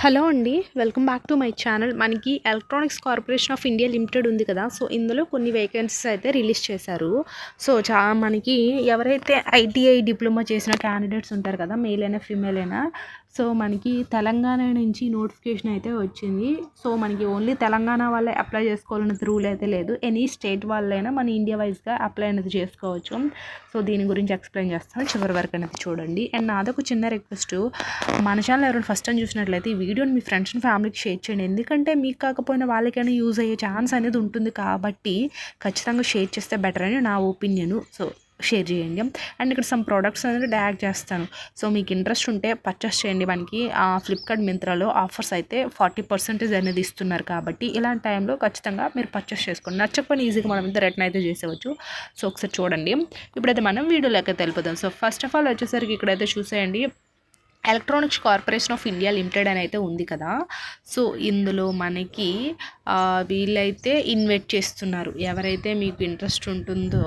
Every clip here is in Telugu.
హలో అండి. Welcome back to my channel. మనకి electronics corporation of India limited ఉంది కదా! సో, ఇందులో కొన్ని వేకెన్సీస్ అయితే రిలీజ్ చేశారు. సో, మనకి ఎవరైతే ఐటీఐ డిప్లొమా చేసిన క్యాండిడేట్స్ ఉంటారు కదా! మేల్ అయినా, ఫీమేల్ అయినా. సో, మనకి తెలంగాణ నుంచి నోటిఫికేషన్ అయితే వచ్చింది. సో, మనకి ఓన్లీ తెలంగాణ వాళ్ళే అప్లై చేసుకోవాలనేది రూల్ అయితే లేదు. ఎనీ స్టేట్ వాళ్ళైనా మన ఇండియా వైజ్‌గా అప్లై అనేది చేసుకోవచ్చు. సో, దీని గురించి ఎక్స్‌ప్లెయిన్ చేస్తాను. చివరి వరకు అనేది చూడండి. అండ్ నాదొక చిన్న రిక్వెస్ట్, మన ఛానల్ ఎవరైనా ఫస్ట్ టైం చూసినట్లయితే ఈ వీడియోని మీ ఫ్రెండ్స్ అండ్ ఫ్యామిలీకి షేర్ చేయండి. ఎందుకంటే మీకు కాకపోయినా వాళ్ళకైనా యూజ్ అయ్యే ఛాన్స్ అనేది ఉంటుంది కాబట్టి ఖచ్చితంగా షేర్ చేస్తే బెటర్ అని నా ఒపీనియన్. సో, షేర్ చేయండి. అండ్ ఇక్కడ సమ్ ప్రోడక్ట్స్ అనేది ట్యాగ్ చేస్తాను. సో, మీకు ఇంట్రెస్ట్ ఉంటే పర్చేస్ చేయండి. మనకి ఫ్లిప్కార్ట్ మింత్రాలో ఆఫర్స్ అయితే 40% అనేది ఇస్తున్నారు కాబట్టి ఇలాంటి టైంలో ఖచ్చితంగా మీరు పర్చేస్ చేసుకోండి. నచ్చకపోయినా ఈజీగా మనం ఇంత రిటర్న్ అయితే చేసేవచ్చు. సో, ఒకసారి చూడండి. ఇప్పుడైతే మనం వీడియోలోకి వెళ్ళిపోదాం. సో, ఫస్ట్ ఆఫ్ ఆల్ వచ్చేసరికి ఇక్కడైతే చూసేయండి, electronics corporation of India limited అని అయితే ఉంది కదా! సో, ఇందులో మనకి వీళ్ళైతే ఇన్వైట్ చేస్తున్నారు. ఎవరైతే మీకు ఇంట్రెస్ట్ ఉంటుందో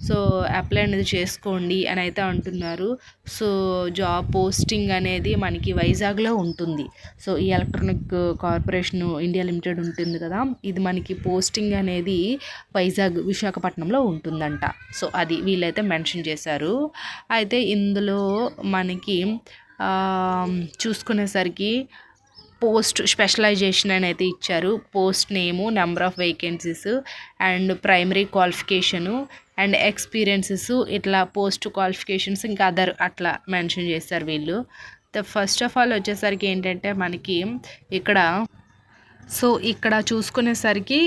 సో, అప్లై అనేది చేసుకోండి అని అయితే అంటున్నారు. సో, జాబ్ పోస్టింగ్ అనేది మనకి వైజాగ్లో ఉంటుంది. సో, ఈ ఎలక్ట్రానిక్ కార్పొరేషన్ ఇండియా లిమిటెడ్ ఉంటుంది కదా! ఇది మనకి పోస్టింగ్ అనేది వైజాగ్, విశాఖపట్నంలో ఉంటుందంట. సో, అది వీళ్ళైతే మెన్షన్ చేశారు. అయితే ఇందులో మనకి చూసుకునేసరికి పోస్ట్ స్పెషలైజేషన్ అని అయితే ఇచ్చారు. Post name, number of vacancies and primary qualification and experiences, ఇట్లా పోస్ట్ క్వాలిఫికేషన్స్ ఇంకా అదర్ అట్లా మెన్షన్ చేస్తారు వీళ్ళు. ఫస్ట్ ఆఫ్ ఆల్ వచ్చేసరికి ఏంటంటే మనకి ఇక్కడ చూసుకునేసరికి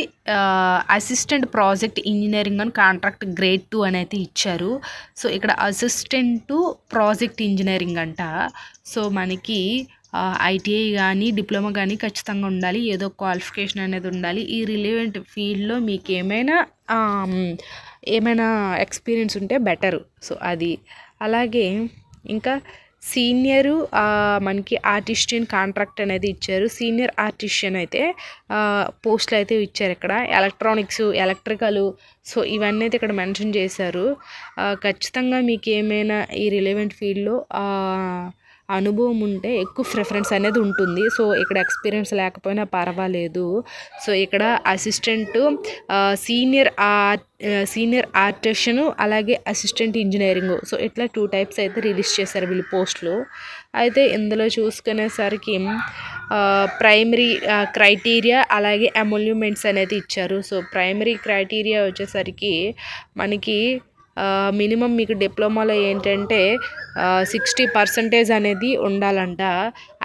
అసిస్టెంట్ ప్రాజెక్ట్ ఇంజనీరింగ్ అని కాంట్రాక్ట్ గ్రేడ్ 2 అని అయితే ఇచ్చారు. సో, ఇక్కడ అసిస్టెంట్ ప్రాజెక్ట్ ఇంజనీరింగ్ అంట. సో, మనకి ఐటీఐ కానీ డిప్లొమా కానీ ఖచ్చితంగా ఉండాలి. ఏదో క్వాలిఫికేషన్ అనేది ఉండాలి. ఈ రిలేవెంట్ ఫీల్డ్లో మీకు ఏమైనా ఎక్స్పీరియన్స్ ఉంటే బెటరు. సో, అది అలాగే ఇంకా సీనియరు మనకి ఆర్టిస్టియన్ కాంట్రాక్ట్ అనేది ఇచ్చారు. సీనియర్ ఆర్టిస్టియన్ అయితే పోస్టులు అయితే ఇచ్చారు. ఇక్కడ ఎలక్ట్రానిక్స్, ఎలక్ట్రికల్, సో ఇవన్నీ అయితే ఇక్కడ మెన్షన్ చేశారు. ఖచ్చితంగా మీకు ఏమైనా ఈ రిలవెంట్ ఫీల్డ్లో అనుభవం ఉంటే ఎక్కువ ప్రిఫరెన్స్ అనేది ఉంటుంది. సో, ఇక్కడ ఎక్స్పీరియన్స్ లేకపోయినా పర్వాలేదు. సో, ఇక్కడ అసిస్టెంటు, సీనియర్ ఆర్టిషను అలాగే అసిస్టెంట్ ఇంజనీరింగ్, సో ఇట్లా 2 టైప్స్ అయితే రిలీజ్ చేశారు వీళ్ళు పోస్టులు. అయితే ఇందులో చూసుకునేసరికి ప్రైమరీ క్రైటీరియా అలాగే ఎమోల్యూమెంట్స్ అనేది ఇచ్చారు. సో, ప్రైమరీ క్రైటీరియా వచ్చేసరికి మనకి మినిమం మీకు డిప్లొమాలో ఏంటంటే 60% అనేది ఉండాలంట.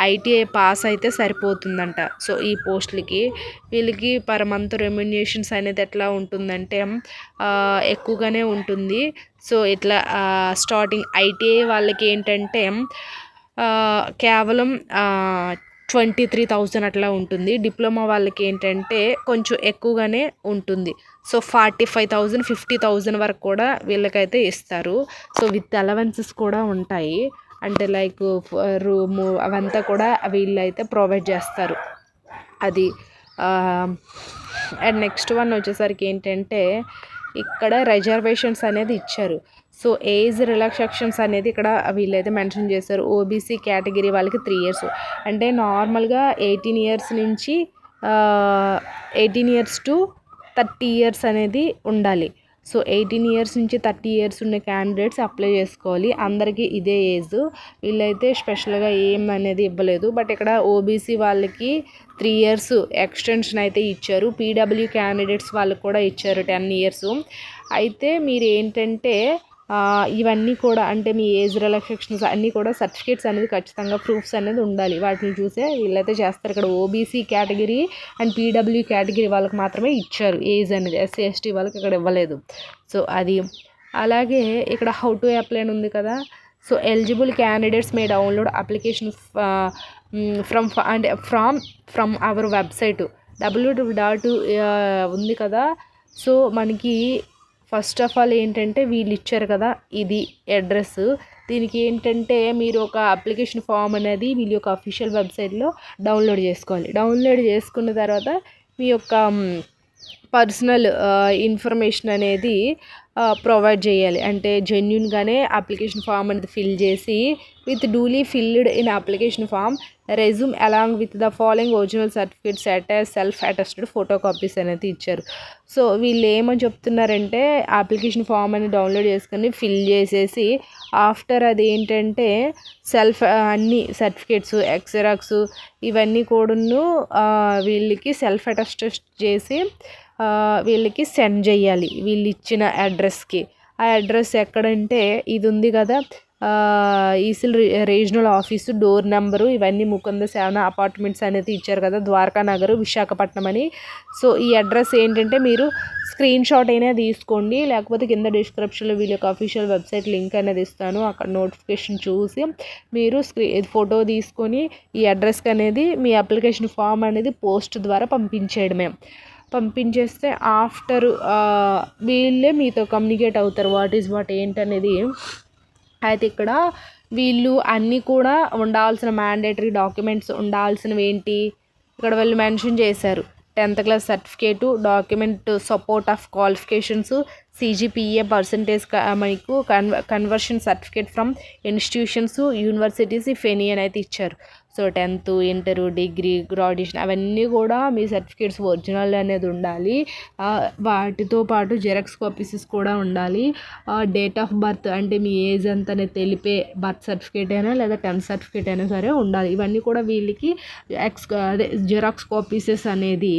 ఐటీఐ పాస్ అయితే సరిపోతుందంట. సో, ఈ పోస్టులకి వీళ్ళకి పర్ మంత్ రెమ్యునరేషన్స్ అనేది ఎట్లా ఉంటుందంటే ఎక్కువగానే ఉంటుంది. సో, ఇట్లా స్టార్టింగ్ ఐటీఐ వాళ్ళకి ఏంటంటే కేవలం 23,000 అట్లా ఉంటుంది. డిప్లొమా వాళ్ళకి ఏంటంటే కొంచెం ఎక్కువగానే ఉంటుంది. సో, 45,000, 50,000 వరకు కూడా వీళ్ళకైతే ఇస్తారు. సో, విత్ అలవెన్సెస్ కూడా ఉంటాయి. అంటే లైక్ రూము అవంతా కూడా వీళ్ళైతే ప్రొవైడ్ చేస్తారు. అది అండ్ నెక్స్ట్ వన్ వచ్చేసరికి ఏంటంటే ఇక్కడ రిజర్వేషన్స్ అనేది ఇచ్చారు. సో, ఏజ్ రిలాక్సేషన్స్ అనేది ఇక్కడ వీళ్ళైతే మెన్షన్ చేశారు. ఓబీసీ కేటగిరీ వాళ్ళకి 3 ఇయర్స్, అంటే నార్మల్గా 18 ఇయర్స్ నుంచి 18 ఇయర్స్ టు 30 ఇయర్స్ అనేది ఉండాలి. సో, 18 ఇయర్స్ నుంచి 30 ఇయర్స్ ఉన్న క్యాండిడేట్స్ అప్లై చేసుకోవాలి. అందరికీ ఇదే ఏజ్. వీళ్ళైతే స్పెషల్గా ఏం అనేది ఇవ్వలేదు. బట్ ఇక్కడ ఓబీసీ వాళ్ళకి 3 ఇయర్స్ ఎక్స్టెన్షన్ అయితే ఇచ్చారు. పీడబ్ల్యూ క్యాండిడేట్స్ వాళ్ళకి కూడా ఇచ్చారు 10 ఇయర్స్. అయితే మీరు ఏంటంటే ఇవన్నీ కూడా అంటే మీ ఏజ్ రిలాక్సేషన్స్ అన్నీ కూడా సర్టిఫికేట్స్ అనేది ఖచ్చితంగా ప్రూఫ్స్ అనేది ఉండాలి. వాటిని చూసే వీళ్ళైతే చేస్తారు. ఇక్కడ OBC category and PW category వాళ్ళకి మాత్రమే ఇచ్చారు ఏజ్ అనేది. ఎస్సీ ఎస్టీ వాళ్ళకి ఇక్కడ ఇవ్వలేదు. సో, అది అలాగే ఇక్కడ హౌ టు అప్లై అని ఉంది కదా! So, eligible candidates may download application from our website www. ఉంది కదా! సో, మనకి ఫస్ట్ ఆఫ్ ఆల్ ఏంటంటే వీళ్ళు ఇచ్చారు కదా, ఇది అడ్రస్. దీనికి ఏంటంటే మీరు ఒక అప్లికేషన్ ఫామ్ అనేది వీళ్ళ యొక్క అఫీషియల్ వెబ్సైట్లో డౌన్లోడ్ చేసుకోవాలి. డౌన్లోడ్ చేసుకున్న తర్వాత మీ యొక్క పర్సనల్ ఇన్ఫర్మేషన్ అనేది ప్రొవైడ్ చేయాలి. అంటే జెన్యూన్గానే అప్లికేషన్ ఫామ్ అనేది ఫిల్ చేసి with duly filled in application form resume along with the following original certificates self attested photo copies అనేది ఇచ్చారు. సో వీళ్ళు ఏమని చెప్తున్నారంటే అప్లికేషన్ ఫామ్ అని డౌన్లోడ్ చేసుకొని ఫిల్ చేసేసి ఆఫ్టర్ అది ఏంటంటే అన్ని సర్టిఫికేట్స్ ఎక్సెరాక్స్ ఇవన్నీ కూడాను వీళ్ళకి సెల్ఫ్ అటెస్టెడ్ చేసి వీళ్ళకి సెండ్ చేయాలి వీళ్ళు ఇచ్చిన అడ్రస్కి. ఆ అడ్రస్ ఎక్కడంటే ఇది ఉంది కదా, ఈసిల్ రీజనల్ ఆఫీసు డోర్ నెంబరు ఇవన్నీ ముకుంద సేవన అపార్ట్మెంట్స్ అనేది ఇచ్చారు కదా, ద్వారకా నగర్ విశాఖపట్నం అని. సో ఈ అడ్రస్ ఏంటంటే మీరు స్క్రీన్ షాట్ అయినా తీసుకోండి, లేకపోతే కింద డిస్క్రిప్షన్లో వీళ్ళ యొక్క అఫీషియల్ వెబ్సైట్ లింక్ అనేది ఇస్తాను, అక్కడ నోటిఫికేషన్ చూసి మీరు ఫోటో తీసుకొని ఈ అడ్రస్కి అనేది మీ అప్లికేషన్ ఫామ్ అనేది పోస్ట్ ద్వారా పంపించేస్తే ఆఫ్టర్ వీళ్ళే మీతో కమ్యూనికేట్ అవుతారు వాట్ ఏంటనేది. అయితే ఇక్కడ వీళ్ళు అన్నీ కూడా ఉండాల్సిన మ్యాండేటరీ డాక్యుమెంట్స్ ఉండాల్సినవి ఏంటి ఇక్కడ వాళ్ళు మెన్షన్ చేశారు. 10th class certificate, document support of qualifications, CGPA percentage, మనకు conversion certificate from institutions universities if any అని అయితే ఇచ్చారు. So 10th, inter, degree, graduation అవన్నీ కూడా మీ సర్టిఫికేట్స్ ఒరిజినల్ అనేది ఉండాలి. వాటితో పాటు జెరాక్స్ కాపీసెస్ కూడా ఉండాలి. డేట్ ఆఫ్ బర్త్ అంటే మీ ఏజ్ ఎంత అనేది తెలిపే బర్త్ సర్టిఫికేట్ అయినా లేదా 10th సర్టిఫికేట్ అయినా సరే ఉండాలి. ఇవన్నీ కూడా వీళ్ళకి జెరాక్స్ కాపీసెస్ అనేది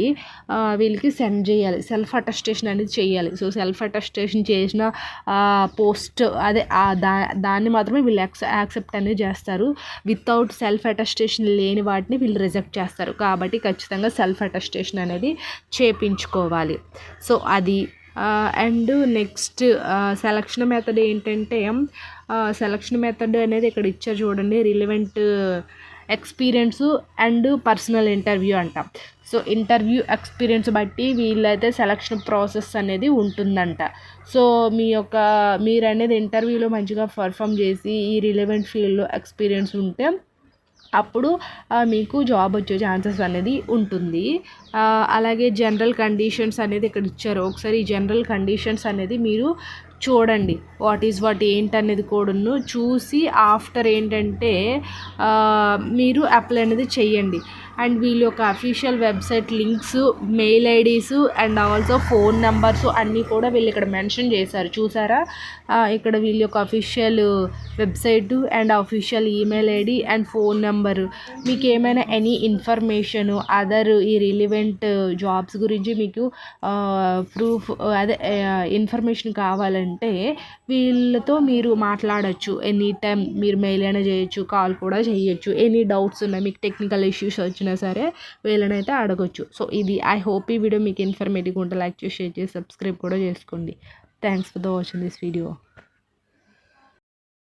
వీళ్ళకి సెండ్ చేయాలి. సెల్ఫ్ అటెస్టేషన్ అనేది చేయాలి. సో సెల్ఫ్ అటెస్టేషన్ చేసిన పోస్ట్ దాన్ని మాత్రమే వీళ్ళు యాక్సెప్ట్ అనేది చేస్తారు. వితౌట్ సెల్ఫ్ అటెస్టేషన్ లేని వాటిని వీళ్ళు రిజెక్ట్ చేస్తారు. కాబట్టి ఖచ్చితంగా సెల్ఫ్ అటెస్టేషన్ అనేది చేయించుకోవాలి. సో అది అండ్ నెక్స్ట్ సెలక్షన్ మెథడ్ ఏంటంటే సెలక్షన్ మెథడ్ అనేది ఇక్కడ ఇచ్చారు చూడండి, relevant experience and personal interview అంట. సో ఇంటర్వ్యూ ఎక్స్పీరియన్స్ బట్టి వీళ్ళైతే సెలక్షన్ ప్రాసెస్ అనేది ఉంటుందంట. సో మీరు అనేది ఇంటర్వ్యూలో మంచిగా పర్ఫామ్ చేసి ఈ రిలవెంట్ ఫీల్డ్లో ఎక్స్పీరియన్స్ ఉంటే అప్పుడు మీకు జాబ్ వచ్చే ఛాన్సెస్ అనేది ఉంటుంది. అలాగే జనరల్ కండిషన్స్ అనేది ఇక్కడ ఇచ్చారు. ఒకసారి ఈ జనరల్ కండిషన్స్ అనేది మీరు చూడండి, వాట్ ఏంటనేది కూడాను చూసి ఆఫ్టర్ ఏంటంటే మీరు అప్లై అనేది చెయ్యండి. అండ్ వీళ్ళ యొక్క official website links, mail IDs and also phone numbers అన్నీ కూడా వీళ్ళు ఇక్కడ మెన్షన్ చేశారు. చూసారా, ఇక్కడ వీళ్ళ యొక్క official website and official email ID and phone number. మీకు ఏమైనా ఎనీ ఇన్ఫర్మేషన్ ఈ రిలివెంట్ జాబ్స్ గురించి మీకు ప్రూఫ్ ఇన్ఫర్మేషన్ కావాలంటే వీళ్ళతో మీరు మాట్లాడచ్చు. ఎనీ టైం మీరు మెయిల్ అయినా చేయొచ్చు, కాల్ కూడా చేయొచ్చు. ఎనీ డౌట్స్ ఉన్నాయి మీకు, టెక్నికల్ ఇష్యూస్ వచ్చినా సరే వీళ్ళనైతే అడగొచ్చు. సో ఇది ఐ హోప్ ఈ వీడియో మీకు ఇన్ఫర్మేటివ్గా ఉంటే లైక్ చేసి షేర్ చేసి సబ్స్క్రైబ్ కూడా చేసుకోండి. Thanks for the watching this video.